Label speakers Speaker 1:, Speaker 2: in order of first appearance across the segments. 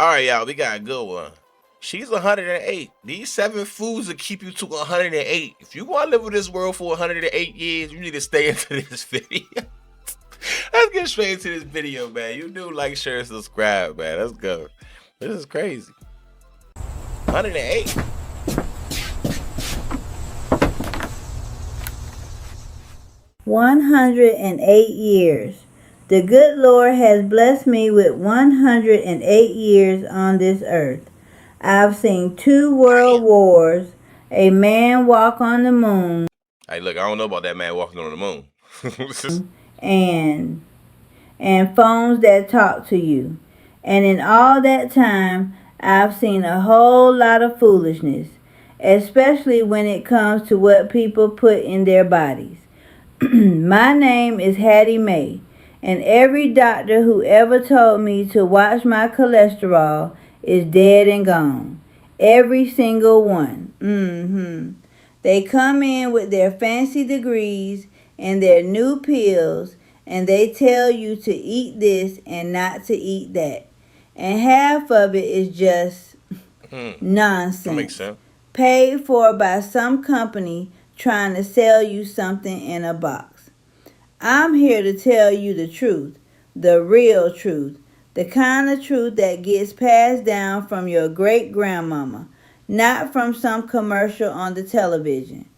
Speaker 1: All right, y'all, we got a good one. She's 108. These 7 foods will keep you to 108. If you want to live in this world for 108 years, you need to stay into this video. Let's get straight into this video, man. You do like, share, and subscribe, man. Let's go. This is crazy. 108.
Speaker 2: 108 years. The good Lord has blessed me with 108 years on this earth. I've seen 2 world wars, a man walk on the moon.
Speaker 1: Hey, look, I don't know about that man walking on the moon.
Speaker 2: and phones that talk to you. And in all that time, I've seen a whole lot of foolishness, especially when it comes to what people put in their bodies. My name is Hattie Mae, and every doctor who ever told me to watch my cholesterol is dead and gone. Every single one. They come in with their fancy degrees and their new pills, and they tell you to eat this and not to eat that. And half of it is just nonsense.
Speaker 1: That makes sense.
Speaker 2: Paid for by some company trying to sell you something in a box. I'm here to tell you the truth, the real truth, the kind of truth that gets passed down from your great-grandmama, not from some commercial on the television.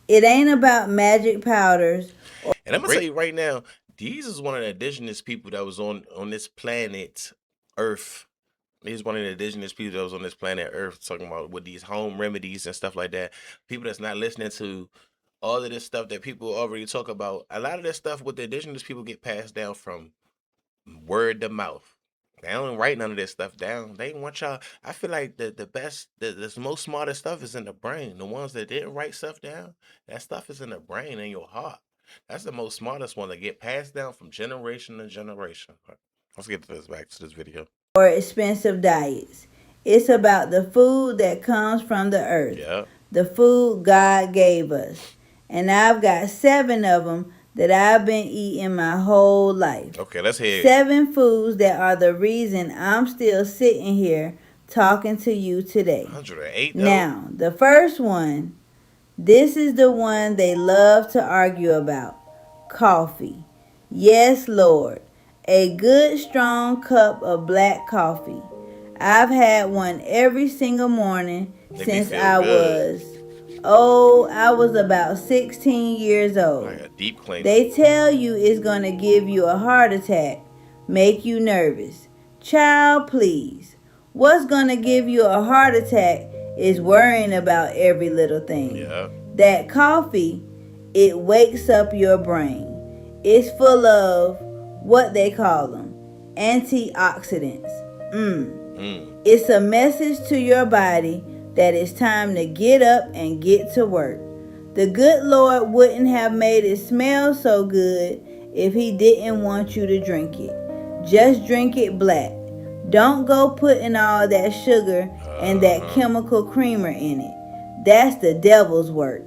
Speaker 2: It ain't about magic powders.
Speaker 1: And I'm going to tell you right now, these is one of the indigenous people that was on this planet Earth. He's one of the indigenous people that was on this planet Earth talking about with these home remedies and stuff like that. People that's not listening to all of this stuff that people already talk about. A lot of this stuff with the indigenous people get passed down from word to mouth. They don't write none of this stuff down. They want y'all. I feel like the best, the most smartest stuff is in the brain. The ones that didn't write stuff down, that stuff is in the brain and your heart. That's the most smartest one that get passed down from generation to generation. Let's get back to this video.
Speaker 2: Or expensive diets. It's about the food that comes from the earth.
Speaker 1: Yeah.
Speaker 2: The food God gave us. And I've got 7 of them that I've been eating my whole life.
Speaker 1: Okay, let's hear it.
Speaker 2: 7 foods that are the reason I'm still sitting here talking to you today.
Speaker 1: 108 though.
Speaker 2: Now, the first one, this is the one they love to argue about. Coffee. Yes, Lord. A good strong cup of black coffee. I've had one every single morning since I was about 16 years old.
Speaker 1: Like a deep clean.
Speaker 2: They tell you it's going to give you a heart attack, make you nervous. Child, please. What's going to give you a heart attack is worrying about every little thing.
Speaker 1: Yeah.
Speaker 2: That coffee, it wakes up your brain. It's full of what they call them, antioxidants. It's a message to your body that it's time to get up and get to work. The good Lord wouldn't have made it smell so good if he didn't want you to drink it. Just drink it black. Don't go putting all that sugar and that chemical creamer in it. That's the devil's work.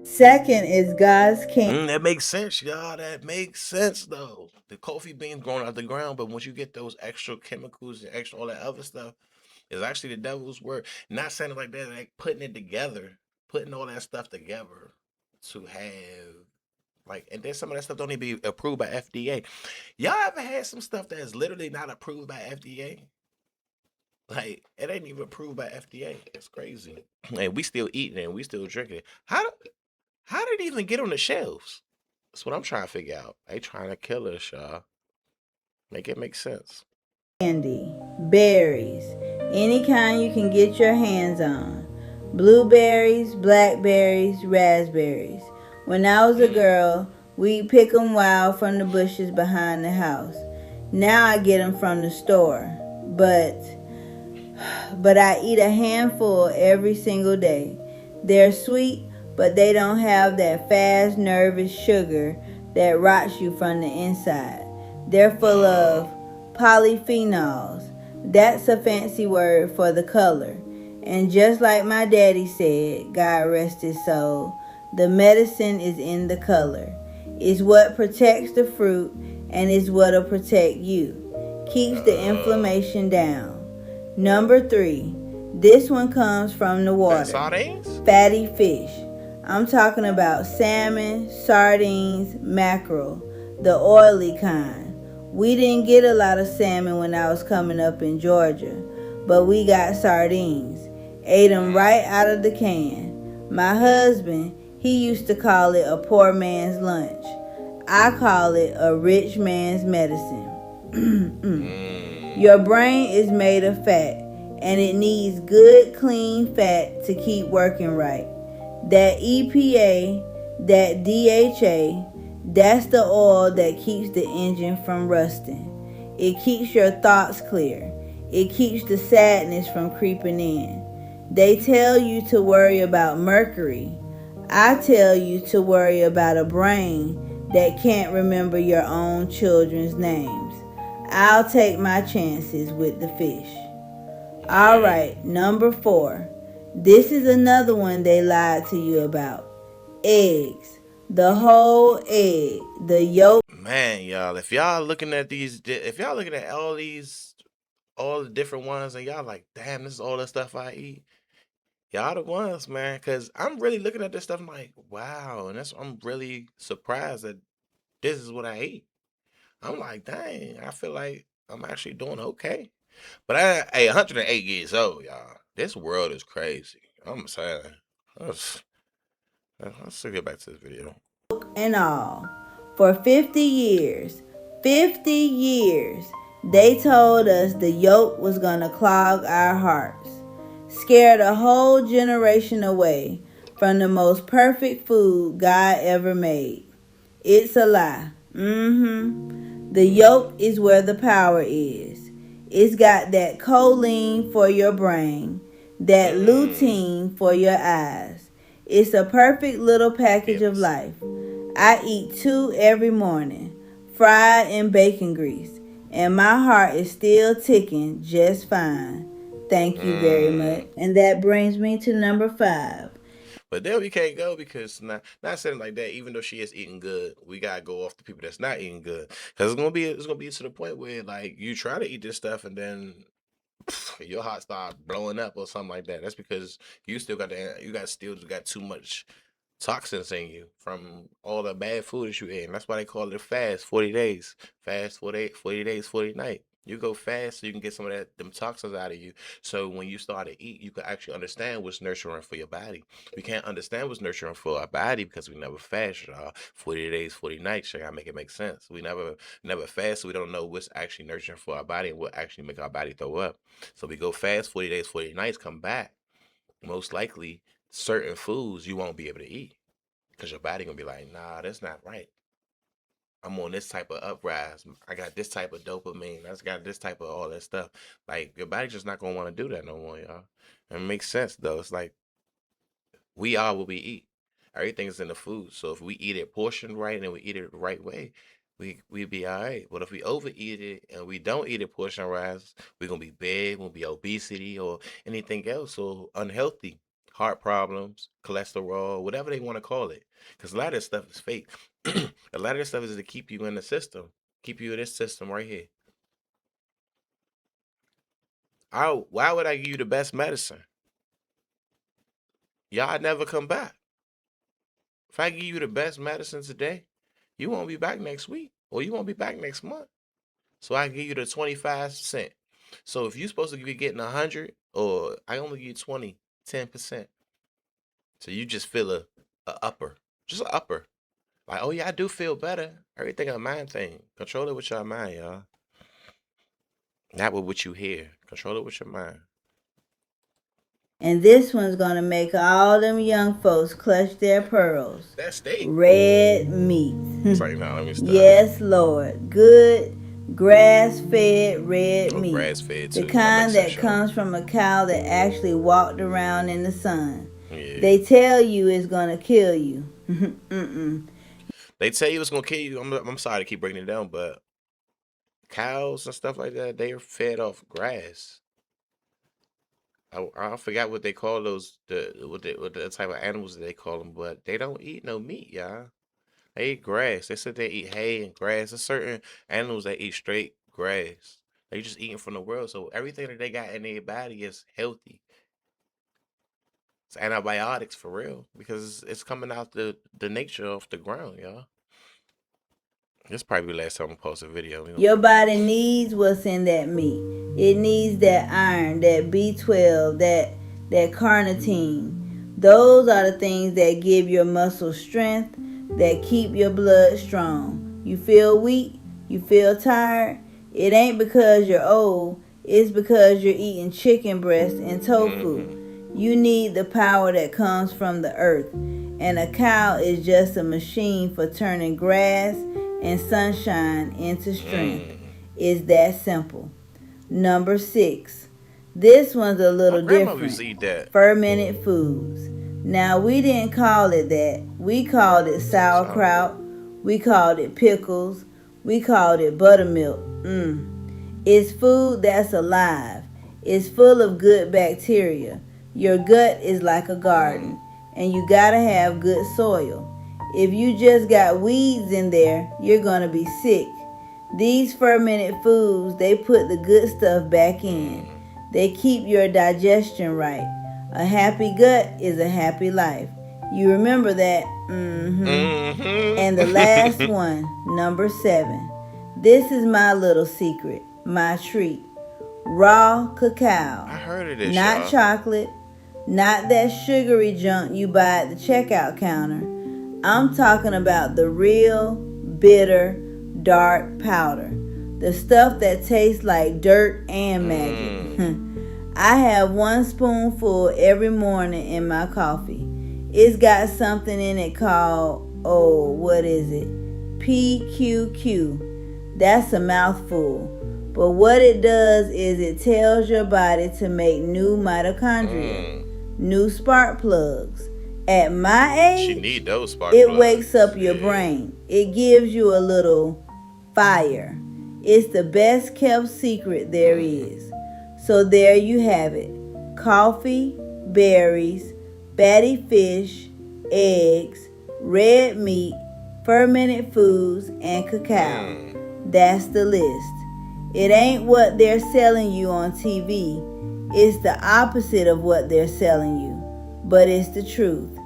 Speaker 2: Second is God's kingdom.
Speaker 1: That makes sense, y'all. That makes sense, though. The coffee beans growing out the ground, but once you get those extra chemicals and extra all that other stuff, it's actually the devil's work. Not saying it like that, like putting it together, putting all that stuff together to have, like, and then some of that stuff don't even be approved by FDA. Y'all ever had some stuff that is literally not approved by FDA? Like, it ain't even approved by FDA. It's crazy. And we still eating it and we still drinking it. How did it even get on the shelves? That's what I'm trying to figure out. They trying to kill us, y'all. Make it make sense.
Speaker 2: Candy, berries, any kind you can get your hands on. Blueberries, blackberries, raspberries. When I was a girl, we'd pick them wild from the bushes behind the house. Now I get them from the store. But I eat a handful every single day. They're sweet, but they don't have that fast, nervous sugar that rots you from the inside. They're full of polyphenols. That's a fancy word for the color. And just like my daddy said, God rest his soul, the medicine is in the color. It's what protects the fruit and it's what'll protect you. keeps the
Speaker 1: Oh,
Speaker 2: inflammation down. Number 3, this one comes from the
Speaker 1: fat
Speaker 2: water.
Speaker 1: sardines?
Speaker 2: Fatty fish. I'm talking about salmon, sardines, mackerel, the oily kind. We didn't get a lot of salmon when I was coming up in Georgia, but we got sardines. Ate them
Speaker 1: Mm,
Speaker 2: right out of the can. My husband, he used to call it a poor man's lunch. I call it a rich man's medicine. Your
Speaker 1: mm.
Speaker 2: brain is made of fat, and it needs good, clean fat to keep working right. That EPA, that DHA, that's the oil that keeps the engine from rusting. It keeps your thoughts clear. It keeps the sadness from creeping in. They tell you to worry about mercury. I tell you to worry about a brain that can't remember your own children's names. I'll take my chances with the fish. All right,
Speaker 1: Mm.
Speaker 2: number 4. This is another one they lied to you about. Eggs. The whole egg. The yolk.
Speaker 1: Man, y'all, if y'all looking at if y'all looking at all the different ones, and y'all like, damn, this is all the stuff I eat. Y'all the ones, man, because I'm really looking at this stuff. I'm like, wow, and I'm really surprised that this is what I eat. I'm like, dang, I feel like I'm actually doing okay. But hey, 108 years old, y'all. This world is crazy. I'm saying. Let's, let's get back to this video.
Speaker 2: And all. For 50 years, 50 years, they told us the yolk was going to clog our hearts. Scared a whole generation away from the most perfect food God ever made. It's a lie. The yolk is where the power is. It's got that choline for your brain, that
Speaker 1: Mmm.
Speaker 2: lutein for your eyes. It's a perfect little package of
Speaker 1: Yes.
Speaker 2: life. I eat 2 every morning, fried in bacon grease, and my heart is still ticking just fine. Thank you very much.
Speaker 1: Mmm.
Speaker 2: And that brings me to number 5.
Speaker 1: But there we can't go because not saying like that. Even though she is eating good, we gotta go off the people that's not eating good because it's gonna be to the point where like you try to eat this stuff and then your heart start blowing up or something like that. That's because you got too much toxins in you from all the bad food that you ate. And that's why they call it a fast, 40 days. Fast 40 days, 40 nights. You go fast so you can get some of them toxins out of you. So when you start to eat, you can actually understand what's nurturing for your body. We can't understand what's nurturing for our body because we never fast, y'all. 40 days, 40 nights. I gotta make it make sense. We never fast, so we don't know what's actually nurturing for our body and what actually make our body throw up. So we go fast 40 days, 40 nights, come back. Most likely certain foods you won't be able to eat. Cause your body gonna be like, nah, that's not right. I'm on this type of uprise. I got this type of dopamine. I just got this type of all that stuff. Like your body just not gonna want to do that no more, y'all. And it makes sense though. It's like we are what we eat. Everything is in the food. So if we eat it portioned right and we eat it the right way, we be all right. But if we overeat it and we don't eat it portion wise, we're gonna be big, we'll be obesity or anything else or unhealthy. Heart problems, cholesterol, whatever they want to call it. Because a lot of this stuff is fake. A lot of this stuff is to keep you in the system. Keep you in this system right here. Why would I give you the best medicine? Y'all never come back. If I give you the best medicine today, you won't be back next week or you won't be back next month. So I give you the 25%. So if you're supposed to be getting 100 or I only give you 20, 10%. So you just feel a upper, just an upper. Like, oh yeah, I do feel better. Everything a mind thing. Control it with your mind, y'all. Not with what you hear. Control it with your mind.
Speaker 2: And this one's gonna make all them young folks clutch their pearls.
Speaker 1: That steak.
Speaker 2: Red meat.
Speaker 1: It's like, nah, let me stop.
Speaker 2: Yes, Lord. Good grass fed red
Speaker 1: Oh,
Speaker 2: meat.
Speaker 1: grass fed
Speaker 2: The
Speaker 1: too. That makes
Speaker 2: kind
Speaker 1: sense,
Speaker 2: that
Speaker 1: y'all.
Speaker 2: comes from a cow that actually walked around in the sun.
Speaker 1: Yeah.
Speaker 2: They tell you it's gonna kill you. Mm-mm.
Speaker 1: They tell you it's gonna kill you. I'm sorry to keep breaking it down, but cows and stuff like that, they are fed off grass. I forgot what they call those what the type of animals that they call them, but they don't eat no meat, y'all. They eat grass. They said they eat hay and grass. There's certain animals that eat straight grass. They just eating from the world. So everything that they got in their body is healthy. It's antibiotics for real because it's coming out the nature of the ground, y'all. This probably the last time I post a video. We gonna
Speaker 2: Your
Speaker 1: finish
Speaker 2: body
Speaker 1: this.
Speaker 2: needs what's in that meat. It needs that iron, that B12, that carnitine. Those are the things that give your muscles strength, that keep your blood strong. You feel weak, you feel tired. It ain't because you're old, it's because you're eating chicken breast and tofu.
Speaker 1: Mm-hmm.
Speaker 2: You need the power that comes from the earth. And a cow is just a machine for turning grass and sunshine into strength.
Speaker 1: Mm.
Speaker 2: It's that simple. Number 6. This one's a
Speaker 1: My
Speaker 2: little
Speaker 1: grandmother used
Speaker 2: different.
Speaker 1: to eat that.
Speaker 2: Fermented foods. Now, we didn't call it that. We called it
Speaker 1: Sauerkraut.
Speaker 2: sauerkraut. We called it pickles. We called it buttermilk. It's food that's alive. It's full of good bacteria. Your gut is like a
Speaker 1: Mm.
Speaker 2: garden, and you gotta have good soil. If you just got weeds in there, you're gonna be sick. These fermented foods, they put the good stuff back in.
Speaker 1: Mm.
Speaker 2: They keep your digestion right. A happy gut is a happy life. You remember that? And the last
Speaker 1: Mm-hmm.
Speaker 2: one, number 7. This is my little secret, my treat. Raw cacao.
Speaker 1: I heard of this,
Speaker 2: Not
Speaker 1: y'all.
Speaker 2: chocolate, not that sugary junk you buy at the checkout counter. I'm talking about the real, bitter, dark powder. The stuff that tastes like dirt and
Speaker 1: Mm.
Speaker 2: maggot. I have 1 spoonful every morning in my coffee. It's got something in it called, oh, what is it? PQQ. That's a mouthful. But what it does is it tells your body to make new mitochondria,
Speaker 1: Mm.
Speaker 2: new spark plugs. At my
Speaker 1: She
Speaker 2: age,
Speaker 1: need those spark
Speaker 2: it wakes
Speaker 1: plugs.
Speaker 2: up your
Speaker 1: Yeah.
Speaker 2: brain. It gives you a little fire. It's the best kept secret there
Speaker 1: Mm.
Speaker 2: is. So there you have it. Coffee, berries, fatty fish, eggs, red meat, fermented foods, and cacao.
Speaker 1: Mm.
Speaker 2: That's the list. It ain't what they're selling you on TV. It's the opposite of what they're selling you. But it's the truth.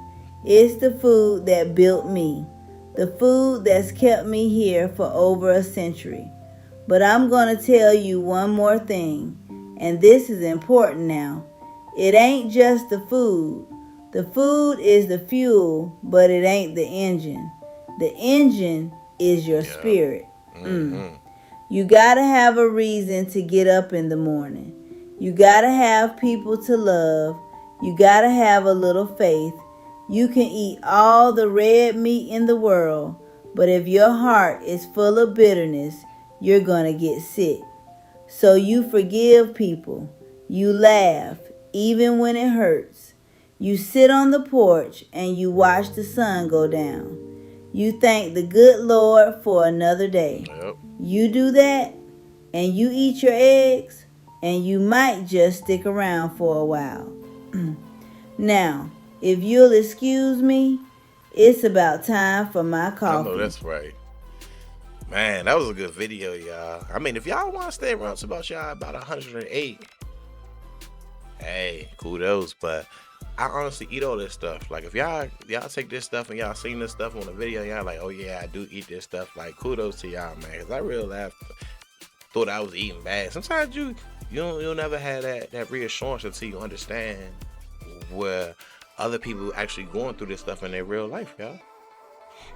Speaker 2: It's the food that built me. The food that's kept me here for over a century. But I'm going to tell you one more thing, and this is important now. It ain't just the food. The food is the fuel, but it ain't the engine. The engine is your
Speaker 1: Yep.
Speaker 2: spirit.
Speaker 1: Mm-hmm.
Speaker 2: You gotta have a reason to get up in the morning. You gotta have people to love. You gotta have a little faith. You can eat all the red meat in the world, but if your heart is full of bitterness, you're gonna get sick. So you forgive people. You laugh, even when it hurts. You sit on the porch and you watch the sun go down. You thank the good Lord for another day.
Speaker 1: Yep.
Speaker 2: You do that, and you eat your eggs, and you might just stick around for a while. Now, if you'll excuse me, it's about time for my
Speaker 1: I know
Speaker 2: coffee.
Speaker 1: that's right. Man, that was a good video, y'all. I mean, if y'all want to stay around to about y'all about 108, hey, kudos. But I honestly eat all this stuff. Like if y'all take this stuff and y'all seen this stuff on the video, y'all like, oh yeah, I do eat this stuff. Like kudos to y'all, man. Cause I really thought I was eating bad. Sometimes you'll never have that reassurance until you understand where other people actually going through this stuff in their real life, y'all.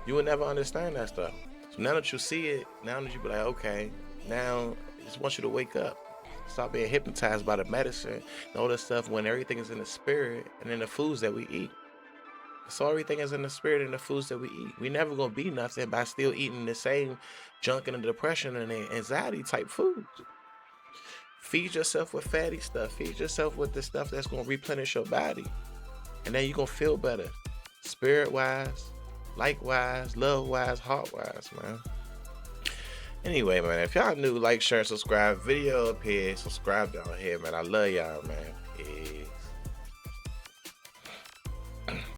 Speaker 1: You would never understand that stuff. So now that you see it, now that you be like, okay, now I just want you to wake up. Stop being hypnotized by the medicine and all this stuff when everything is in the spirit and in the foods that we eat. So everything is in the spirit and the foods that we eat. We never gonna be nothing by still eating the same junk and the depression and the anxiety type foods. Feed yourself with fatty stuff. Feed yourself with the stuff that's gonna replenish your body. And then you're gonna feel better. Spirit wise, like wise, love wise, heart wise, man. Anyway, man, if y'all new, like, share, and subscribe. Video up here, subscribe down here, man. I love y'all, man. Peace.